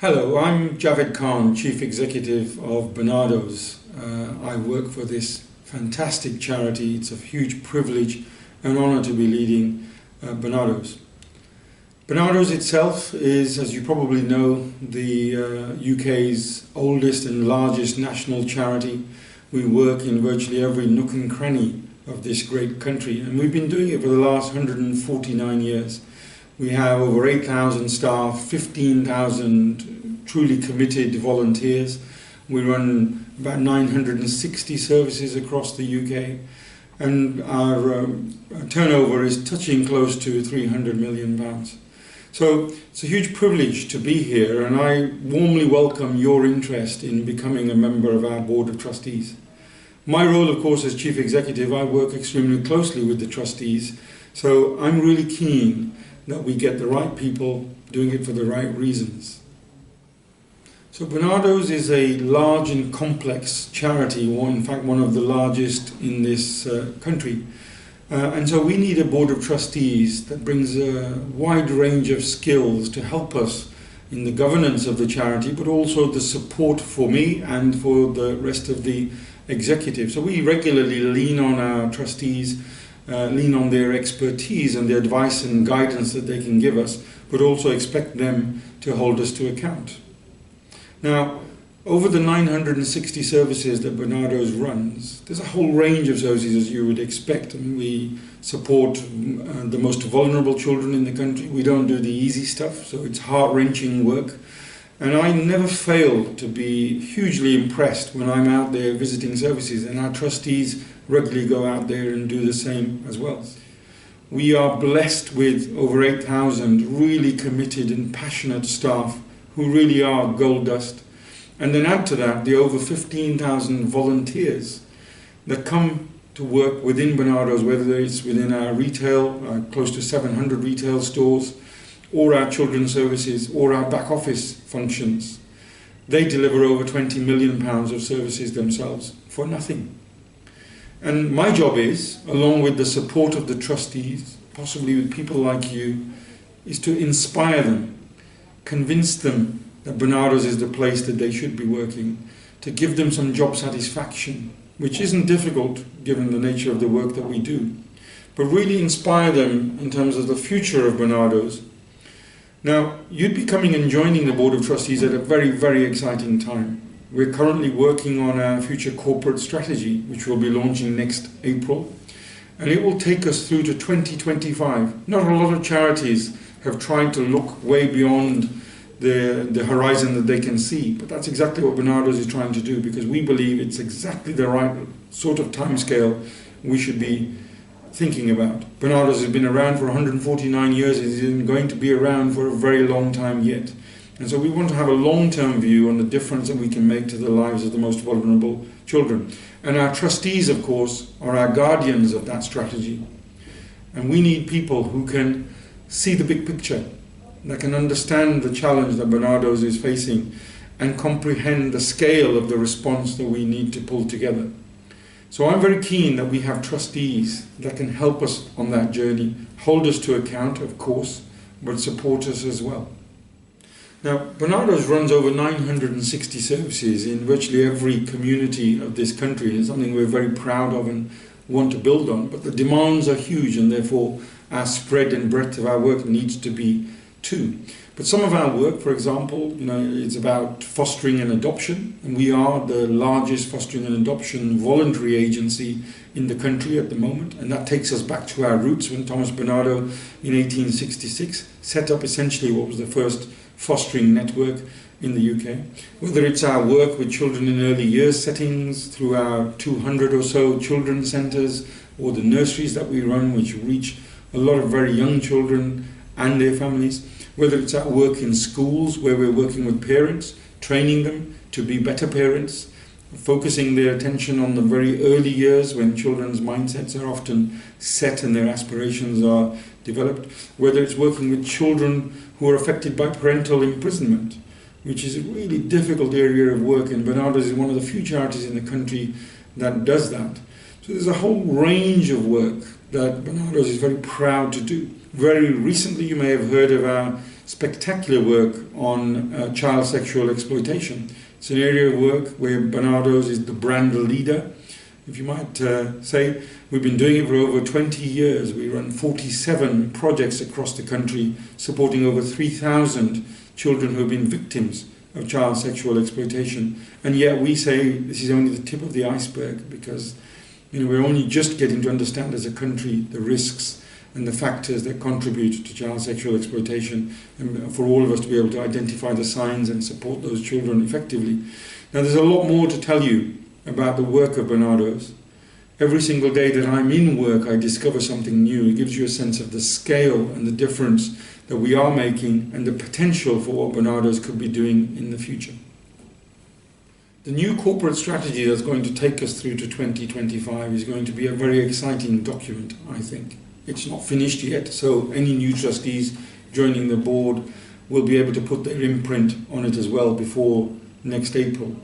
Hello, I'm Javed Khan, Chief Executive of Barnardo's. I work for this fantastic charity. It's a huge privilege and honor to be leading Barnardo's. Barnardo's itself is, as you probably know, the UK's oldest and largest national charity. We work in virtually every nook and cranny of this great country, and we've been doing it for the last 149 years. We have over 8,000 staff, 15,000 truly committed volunteers. We run about 960 services across the UK, and our turnover is touching close to £300 million. So it's a huge privilege to be here, and I warmly welcome your interest in becoming a member of our Board of Trustees. My role, of course, as Chief Executive, I work extremely closely with the trustees, so I'm really keen that we get the right people doing it for the right reasons. So Barnardo's is a large and complex charity, or in fact one of the largest in this country. And so we need a board of trustees that brings a wide range of skills to help us in the governance of the charity, but also the support for me and for the rest of the executive. So we regularly lean on our trustees, lean on their expertise and the advice and guidance that they can give us, but also expect them to hold us to account. Now, over the 960 services that Barnardo's runs, there's a whole range of services as you would expect. And we support the most vulnerable children in the country. We don't do the easy stuff, so it's heart-wrenching work. And I never fail to be hugely impressed when I'm out there visiting services, and our trustees regularly go out there and do the same as well. We are blessed with over 8,000 really committed and passionate staff who really are gold dust. And then add to that the over 15,000 volunteers that come to work within Barnardo's, whether it's within our retail, close to 700 retail stores, or our children's services, or our back office functions. They deliver over £20 million of services themselves for nothing. And my job is, along with the support of the trustees, possibly with people like you, is to inspire them, convince them that Barnardo's is the place that they should be working, to give them some job satisfaction, which isn't difficult given the nature of the work that we do, but really inspire them in terms of the future of Barnardo's. Now, you'd be coming and joining the Board of Trustees at a very, very exciting time. We're currently working on our future corporate strategy, which we'll be launching next April, and it will take us through to 2025. Not a lot of charities have tried to look way beyond the horizon that they can see, but that's exactly what Barnardo's is trying to do, because we believe it's exactly the right sort of timescale we should be thinking about. Barnardo's has been around for 149 years, it is going to be around for a very long time yet. And so we want to have a long-term view on the difference that we can make to the lives of the most vulnerable children. And our trustees, of course, are our guardians of that strategy. And we need people who can see the big picture, that can understand the challenge that Barnardo's is facing and comprehend the scale of the response that we need to pull together. So I'm very keen that we have trustees that can help us on that journey, hold us to account, of course, but support us as well. Now, Barnardo's runs over 960 services in virtually every community of this country. It's something we're very proud of and want to build on, but the demands are huge, and therefore our spread and breadth of our work needs to be too. But some of our work, for example, is about fostering and adoption, and we are the largest fostering and adoption voluntary agency in the country at the moment, and that takes us back to our roots when Thomas Barnardo in 1866 set up essentially what was the first fostering network in the UK. Whether it's our work with children in early years settings through our 200 or so children's centres, or the nurseries that we run, which reach a lot of very young children and their families, whether it's our work in schools where we're working with parents, training them to be better parents, focusing their attention on the very early years when children's mindsets are often set and their aspirations are developed, whether it's working with children who are affected by parental imprisonment, which is a really difficult area of work, and Barnardo's is one of the few charities in the country that does that. So there's a whole range of work that Barnardo's is very proud to do. Very recently, you may have heard of our spectacular work on child sexual exploitation. It's an area of work where Barnardo's is the brand leader, if you might say. We've been doing it for over 20 years. We run 47 projects across the country, supporting over 3,000 children who have been victims of child sexual exploitation. And yet we say this is only the tip of the iceberg, because we're only just getting to understand as a country the risks and the factors that contribute to child sexual exploitation, and for all of us to be able to identify the signs and support those children effectively. Now, there's a lot more to tell you about the work of Barnardo's. Every single day that I'm in work, I discover something new. It gives you a sense of the scale and the difference that we are making and the potential for what Barnardo's could be doing in the future. The new corporate strategy that's going to take us through to 2025 is going to be a very exciting document, I think. It's not finished yet, so any new trustees joining the board will be able to put their imprint on it as well before next April.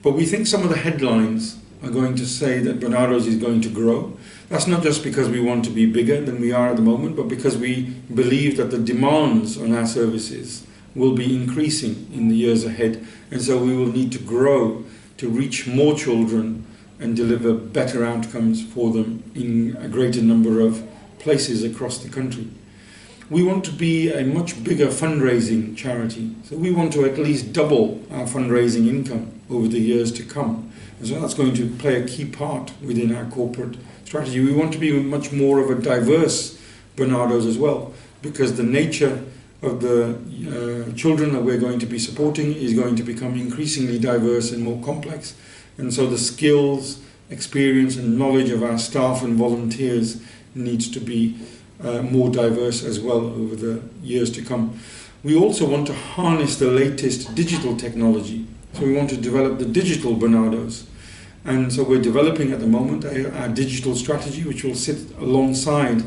But we think some of the headlines are going to say that Barnardo's is going to grow. That's not just because we want to be bigger than we are at the moment, but because we believe that the demands on our services will be increasing in the years ahead, and so we will need to grow to reach more children and deliver better outcomes for them in a greater number of places across the country. We want to be a much bigger fundraising charity, so we want to at least double our fundraising income over the years to come, and so that's going to play a key part within our corporate strategy. We want to be much more of a diverse Barnardo's as well, because the nature of the children that we're going to be supporting is going to become increasingly diverse and more complex, and so the skills, experience and knowledge of our staff and volunteers needs to be more diverse as well over the years to come. We also want to harness the latest digital technology, so we want to develop the digital Barnardo's, and so we're developing at the moment our digital strategy, which will sit alongside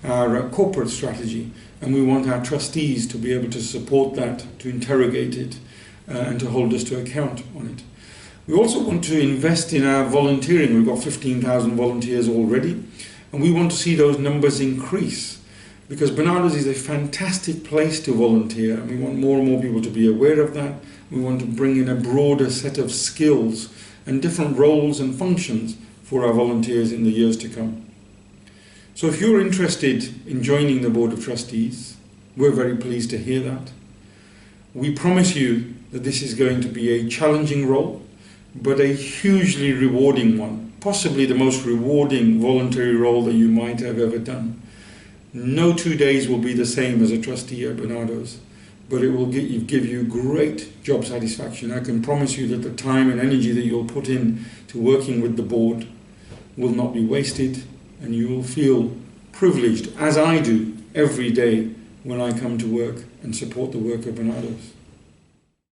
our corporate strategy, and we want our trustees to be able to support that, to interrogate it and to hold us to account on it. We also want to invest in our volunteering. We've got 15,000 volunteers already, and we want to see those numbers increase, because Barnardo's is a fantastic place to volunteer, and we want more and more people to be aware of that. We want to bring in a broader set of skills and different roles and functions for our volunteers in the years to come. So if you're interested in joining the Board of Trustees, we're very pleased to hear that. We promise you that this is going to be a challenging role, but a hugely rewarding one, possibly the most rewarding voluntary role that you might have ever done. No 2 days will be the same as a trustee at Barnardo's, but it will give you great job satisfaction. I can promise you that the time and energy that you'll put in to working with the board will not be wasted, and you will feel privileged, as I do every day when I come to work and support the work of Barnardo's.